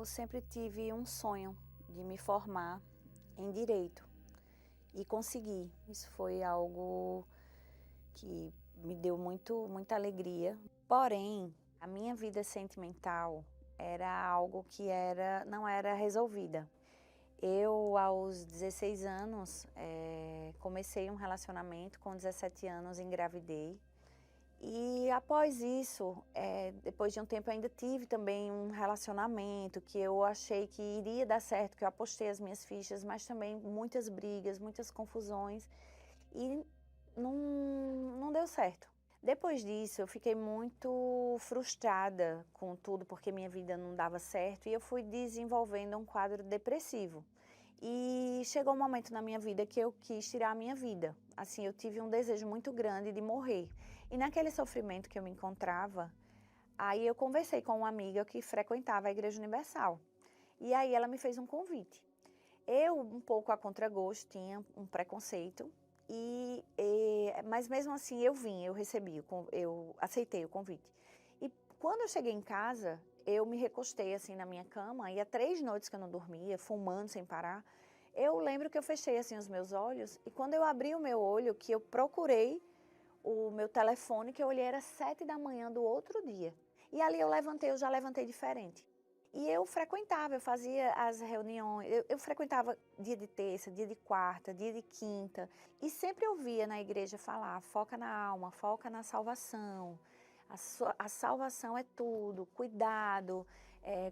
Eu sempre tive um sonho de me formar em direito e consegui. Isso foi algo que me deu muita alegria. Porém, a minha vida sentimental era algo que não era resolvida. Eu, aos 16 anos, comecei um relacionamento, com 17 anos engravidei. E após isso, depois de um tempo, eu ainda tive também um relacionamento que eu achei que iria dar certo, que eu apostei as minhas fichas, mas também muitas brigas, muitas confusões e não deu certo. Depois disso, eu fiquei muito frustrada com tudo, porque minha vida não dava certo e eu fui desenvolvendo um quadro depressivo. E chegou um momento na minha vida que eu quis tirar a minha vida. Assim, eu tive um desejo muito grande de morrer. E naquele sofrimento que eu me encontrava, aí eu conversei com uma amiga que frequentava a Igreja Universal. E aí ela me fez um convite. Eu, um pouco a contragosto, tinha um preconceito, mas mesmo assim eu recebi, eu aceitei o convite. E quando eu cheguei em casa, eu me recostei assim na minha cama, e há 3 noites que eu não dormia, fumando sem parar. Eu lembro que eu fechei assim os meus olhos, e quando eu abri o meu olho, que eu procurei o meu telefone, que eu olhei, era 7 da manhã do outro dia. E ali eu já levantei diferente. E eu frequentava, eu fazia as reuniões, eu frequentava dia de terça, dia de quarta, dia de quinta, e sempre ouvia na igreja falar, foca na alma, foca na salvação, a salvação é tudo, cuidado,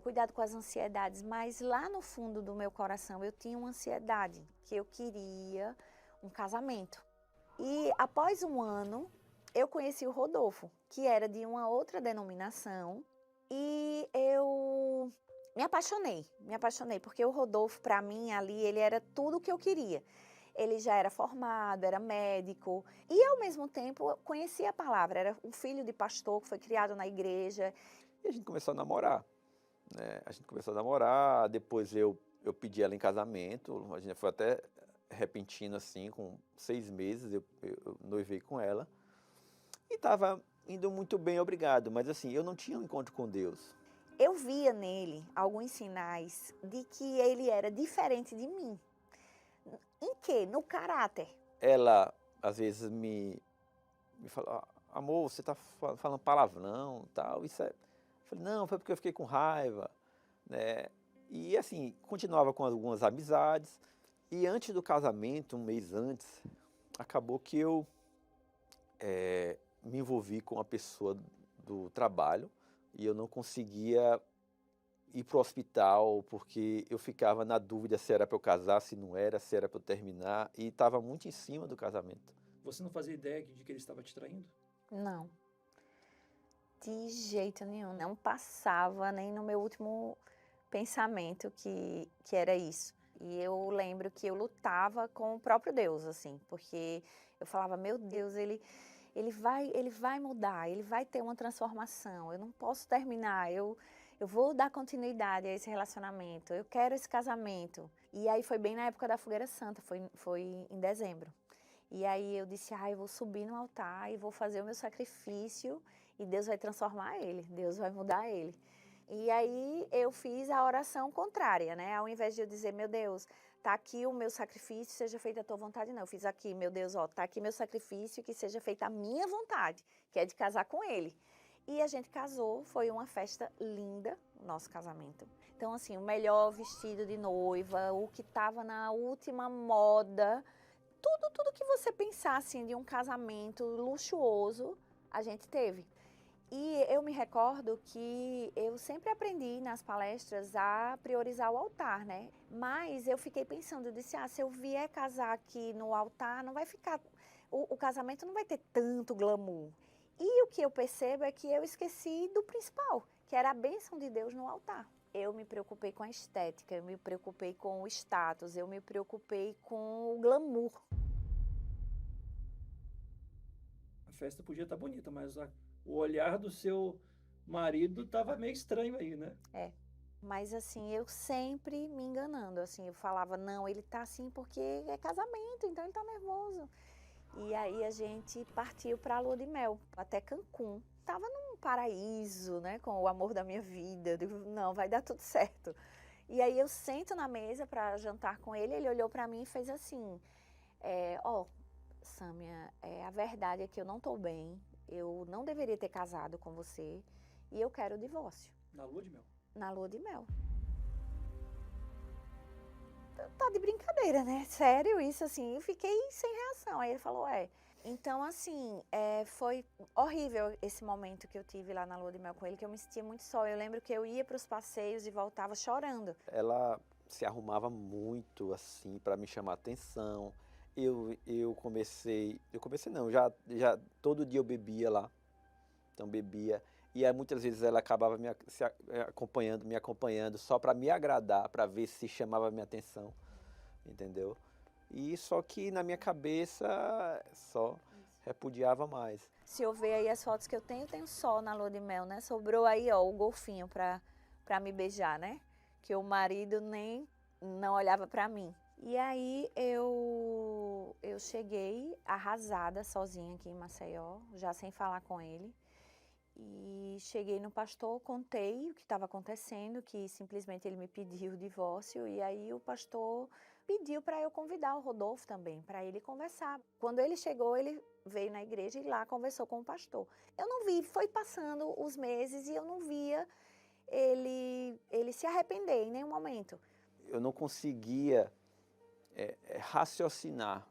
cuidado com as ansiedades, mas lá no fundo do meu coração eu tinha uma ansiedade, que eu queria um casamento. E após um ano, eu conheci o Rodolfo, que era de uma outra denominação, e eu me apaixonei, porque o Rodolfo, para mim, ali, ele era tudo o que eu queria. Ele já era formado, era médico, e ao mesmo tempo conhecia a palavra, era um filho de pastor que foi criado na igreja. E a gente começou a namorar, né? A gente começou a namorar, depois eu pedi ela em casamento, a gente foi até repentino assim, com 6 meses eu noivei com ela. E estava indo muito bem, obrigado, mas assim, eu não tinha um encontro com Deus. Eu via nele alguns sinais de que ele era diferente de mim. Em quê? No caráter. Ela, às vezes, me fala, amor, você está falando palavrão e tal, isso é... Eu falei, não, foi porque eu fiquei com raiva, né? E assim, continuava com algumas amizades, e antes do casamento, um mês antes, acabou que eu me envolvi com uma pessoa do trabalho, e eu não conseguia ir para o hospital, porque eu ficava na dúvida se era para eu casar, se não era, se era para eu terminar, e estava muito em cima do casamento. Você não fazia ideia de que ele estava te traindo? Não, de jeito nenhum. Não passava nem no meu último pensamento que era isso. E eu lembro que eu lutava com o próprio Deus, assim, porque eu falava, meu Deus, ele vai mudar, ele vai ter uma transformação, eu não posso terminar, eu vou dar continuidade a esse relacionamento, eu quero esse casamento. E aí foi bem na época da Fogueira Santa, foi em dezembro. E aí eu disse, eu vou subir no altar e vou fazer o meu sacrifício e Deus vai transformar ele, Deus vai mudar ele. E aí eu fiz a oração contrária, né? Ao invés de eu dizer, meu Deus, tá aqui o meu sacrifício, seja feita a tua vontade, não. Eu fiz aqui, meu Deus, tá aqui meu sacrifício, que seja feita a minha vontade, que é de casar com ele. E a gente casou, foi uma festa linda, o nosso casamento. Então, assim, o melhor vestido de noiva, o que tava na última moda, tudo que você pensar, assim, de um casamento luxuoso, a gente teve. E eu me recordo que eu sempre aprendi nas palestras a priorizar o altar, né? Mas eu fiquei pensando, eu disse, se eu vier casar aqui no altar, não vai ficar... O casamento não vai ter tanto glamour. E o que eu percebo é que eu esqueci do principal, que era a bênção de Deus no altar. Eu me preocupei com a estética, eu me preocupei com o status, eu me preocupei com o glamour. A festa podia estar bonita, mas o olhar do seu marido estava meio estranho aí, né? Mas assim, eu sempre me enganando, assim, eu falava, não, ele tá assim porque é casamento, então ele tá nervoso. E aí a gente partiu para a lua de mel, até Cancún. Tava num paraíso, né, com o amor da minha vida. Eu digo, não, vai dar tudo certo. E aí eu sento na mesa para jantar com ele, ele olhou para mim e fez assim, ó, Sâmia, a verdade é que eu não tô bem, eu não deveria ter casado com você e eu quero o divórcio. Na lua de mel. Na lua de mel. Tá de brincadeira, né? Sério isso, assim, eu fiquei sem reação. Aí ele falou, Então, assim, foi horrível esse momento que eu tive lá na lua de mel com ele, que eu me sentia muito só. Eu lembro que eu ia para os passeios e voltava chorando. Ela se arrumava muito, assim, para me chamar a atenção. Eu comecei não, já todo dia eu bebia lá, então bebia. E aí muitas vezes ela acabava me acompanhando só para me agradar, para ver se chamava a minha atenção, entendeu? E só que na minha cabeça só repudiava mais. Se eu ver aí as fotos que eu tenho só na lua de mel, né? Sobrou aí, ó, o golfinho pra me beijar, né? Que o marido nem não olhava pra mim. E aí eu cheguei arrasada, sozinha aqui em Maceió, já sem falar com ele. E cheguei no pastor, contei o que estava acontecendo, que simplesmente ele me pediu o divórcio. E aí o pastor pediu para eu convidar o Rodolfo também, para ele conversar. Quando ele chegou, ele veio na igreja e lá conversou com o pastor. Eu não vi, foi passando os meses e eu não via ele se arrepender em nenhum momento. Eu não conseguia raciocinar,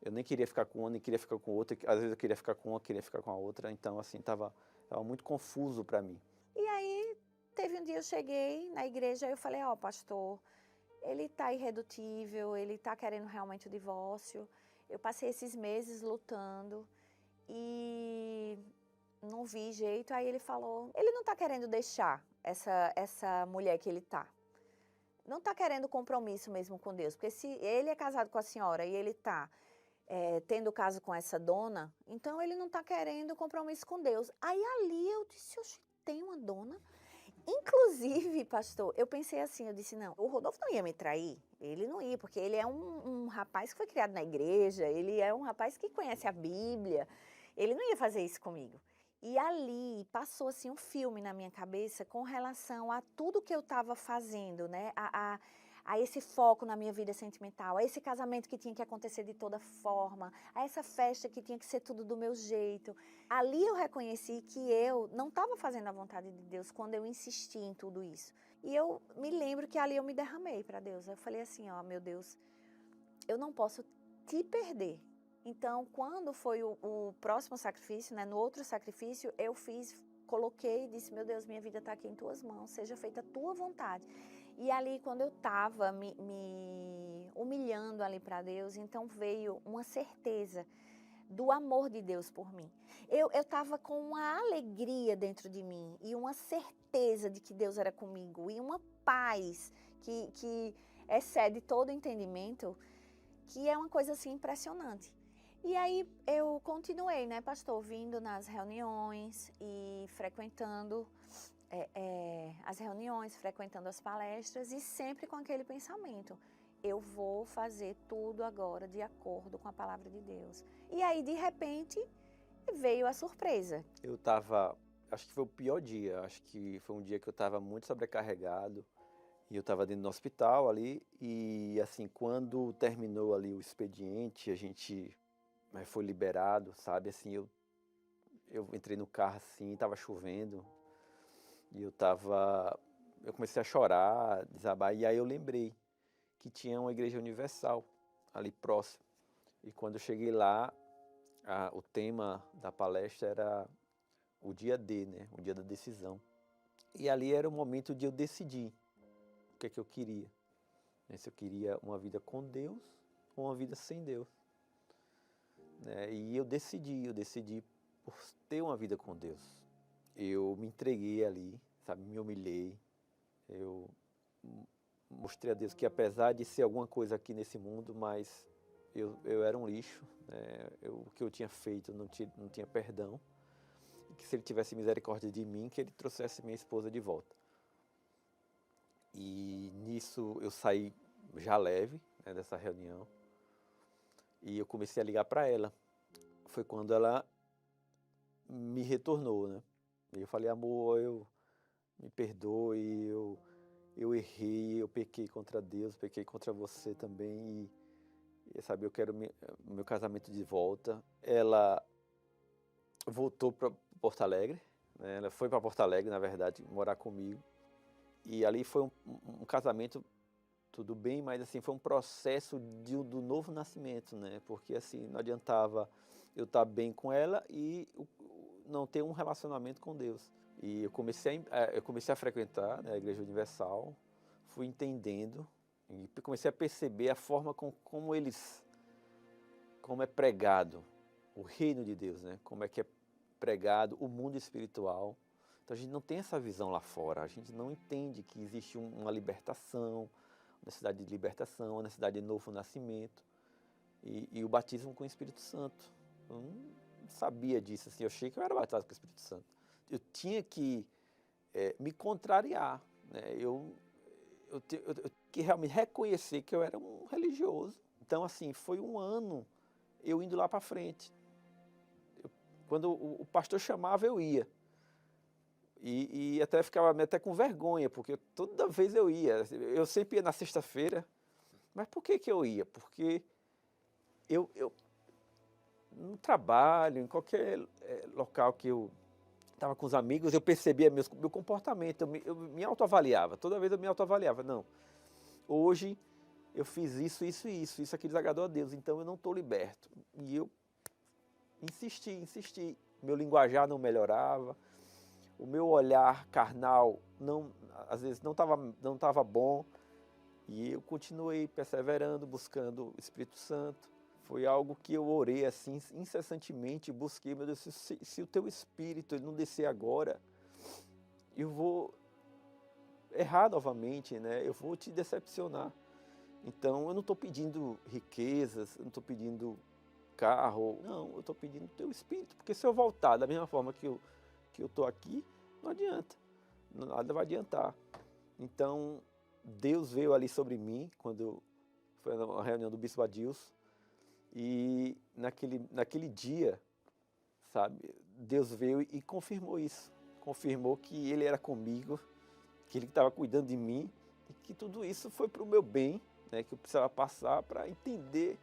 Eu nem queria ficar com uma, nem queria ficar com outra. Às vezes eu queria ficar com uma, queria ficar com a outra. Então, assim, tava muito confuso para mim. E aí, teve um dia eu cheguei na igreja e eu falei, pastor, ele tá irredutível, ele tá querendo realmente o divórcio. Eu passei esses meses lutando e não vi jeito. Aí ele falou, ele não tá querendo deixar essa mulher que ele tá. Não tá querendo compromisso mesmo com Deus. Porque se ele é casado com a senhora e ele tá tendo caso com essa dona, então ele não está querendo compromisso com Deus. Aí ali eu disse, oxe, tem uma dona? Inclusive, pastor, eu pensei assim, eu disse, não, o Rodolfo não ia me trair, ele não ia, porque ele é um rapaz que foi criado na igreja, ele é um rapaz que conhece a Bíblia, ele não ia fazer isso comigo. E ali passou assim um filme na minha cabeça com relação a tudo que eu estava fazendo, né, a esse foco na minha vida sentimental, a esse casamento que tinha que acontecer de toda forma, a essa festa que tinha que ser tudo do meu jeito. Ali eu reconheci que eu não estava fazendo a vontade de Deus quando eu insisti em tudo isso. E eu me lembro que ali eu me derramei para Deus. Eu falei assim, meu Deus, eu não posso te perder. Então, quando foi o próximo sacrifício, né, no outro sacrifício, eu coloquei e disse, meu Deus, minha vida está aqui em tuas mãos, seja feita a tua vontade. E ali, quando eu estava me humilhando ali para Deus, então veio uma certeza do amor de Deus por mim. Eu estava com uma alegria dentro de mim e uma certeza de que Deus era comigo e uma paz que excede todo entendimento, que é uma coisa assim impressionante. E aí eu continuei, né, pastor, vindo nas reuniões e frequentando as reuniões, frequentando as palestras e sempre com aquele pensamento, eu vou fazer tudo agora de acordo com a palavra de Deus. E aí, de repente, veio a surpresa. Acho que foi o pior dia, acho que foi um dia que eu estava muito sobrecarregado e eu estava dentro do hospital ali e assim, quando terminou ali o expediente, a gente foi liberado, sabe, assim, eu entrei no carro assim, estava chovendo, e eu comecei a chorar, desabar, e aí eu lembrei que tinha uma igreja universal ali próximo. E quando eu cheguei lá, o tema da palestra era o dia D, né? O dia da decisão. E ali era o momento de eu decidir o que é que eu queria. Se eu queria uma vida com Deus ou uma vida sem Deus. E eu decidi por ter uma vida com Deus. Eu me entreguei ali, sabe, me humilhei, eu mostrei a Deus que apesar de ser alguma coisa aqui nesse mundo, mas eu era um lixo, né? O que eu tinha feito não tinha perdão, e que se Ele tivesse misericórdia de mim, que Ele trouxesse minha esposa de volta. E nisso eu saí já leve, né, dessa reunião, E eu comecei a ligar para ela. Foi quando ela me retornou, né? E eu falei, amor, me perdoe, eu errei, eu pequei contra Deus, pequei contra você também sabe, eu quero meu casamento de volta. Ela voltou para Porto Alegre, né? Ela foi para Porto Alegre, na verdade, morar comigo. E ali foi um casamento, tudo bem, mas assim, foi um processo do novo nascimento, né? Porque assim, não adiantava eu estar bem com ela e não ter um relacionamento com Deus. E eu comecei a frequentar, né, a Igreja Universal, fui entendendo e comecei a perceber a forma como é pregado o reino de Deus, né? Como é que é pregado o mundo espiritual. Então a gente não tem essa visão lá fora, a gente não entende que existe uma libertação, uma necessidade de libertação, uma necessidade de novo nascimento e o batismo com o Espírito Santo. Eu não sabia disso, assim, eu achei que eu era batizado com o Espírito Santo. Eu tinha que me contrariar, né? Eu tinha que realmente reconhecer que eu era um religioso. Então, assim, foi um ano eu indo lá para frente. Quando o pastor chamava, eu ia. E até ficava até com vergonha, porque toda vez eu ia. Eu sempre ia na sexta-feira. Mas por que eu ia? Porque eu no trabalho, em qualquer local que eu estava com os amigos, eu percebia meu comportamento, eu me autoavaliava. Toda vez eu me autoavaliava. Não, hoje eu fiz isso aqui desagradou a Deus, então eu não estou liberto. E eu insisti. Meu linguajar não melhorava, o meu olhar carnal às vezes não estava bom, e eu continuei perseverando, buscando o Espírito Santo. Foi algo que eu orei assim incessantemente, busquei, meu Deus, se o teu Espírito ele não descer agora, eu vou errar novamente, né? Eu vou te decepcionar. Então eu não estou pedindo riquezas, eu não estou pedindo carro, não, eu estou pedindo o teu Espírito, porque se eu voltar da mesma forma que eu estou aqui, não adianta, nada vai adiantar. Então Deus veio ali sobre mim, quando foi uma reunião do Bispo Adilson, e naquele dia, sabe, Deus veio e confirmou isso, confirmou que Ele era comigo, que Ele estava cuidando de mim, e que tudo isso foi para o meu bem, né, que eu precisava passar para entender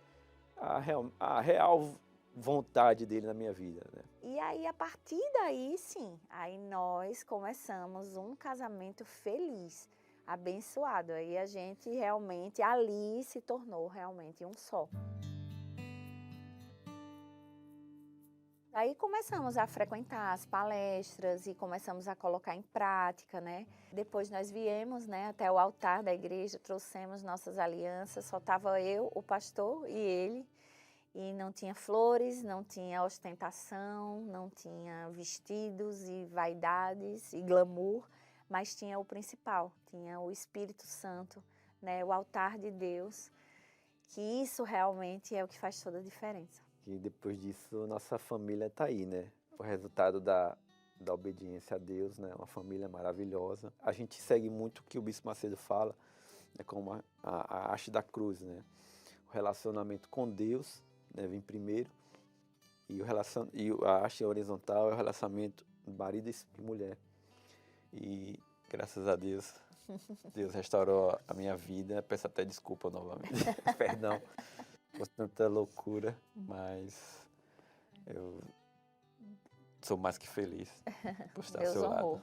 a real vontade dele na minha vida, né? E aí, a partir daí, sim, aí nós começamos um casamento feliz, abençoado. Aí a gente realmente, ali se tornou realmente um só. Aí começamos a frequentar as palestras e começamos a colocar em prática, né? Depois nós viemos, né, até o altar da igreja, trouxemos nossas alianças, só estava eu, o pastor e ele. E não tinha flores, não tinha ostentação, não tinha vestidos e vaidades e glamour, mas tinha o principal, tinha o Espírito Santo, né, o altar de Deus, que isso realmente é o que faz toda a diferença. E depois disso, nossa família está aí, né? O resultado da obediência a Deus, né? Uma família maravilhosa. A gente segue muito o que o Bispo Macedo fala, né? Como a haste da cruz, né? O relacionamento com Deus, né, vem primeiro, e a haste horizontal é o relacionamento marido e mulher. E graças a Deus, Deus restaurou a minha vida. Peço até desculpa novamente, perdão por tanta loucura, mas eu sou mais que feliz por estar ao seu lado.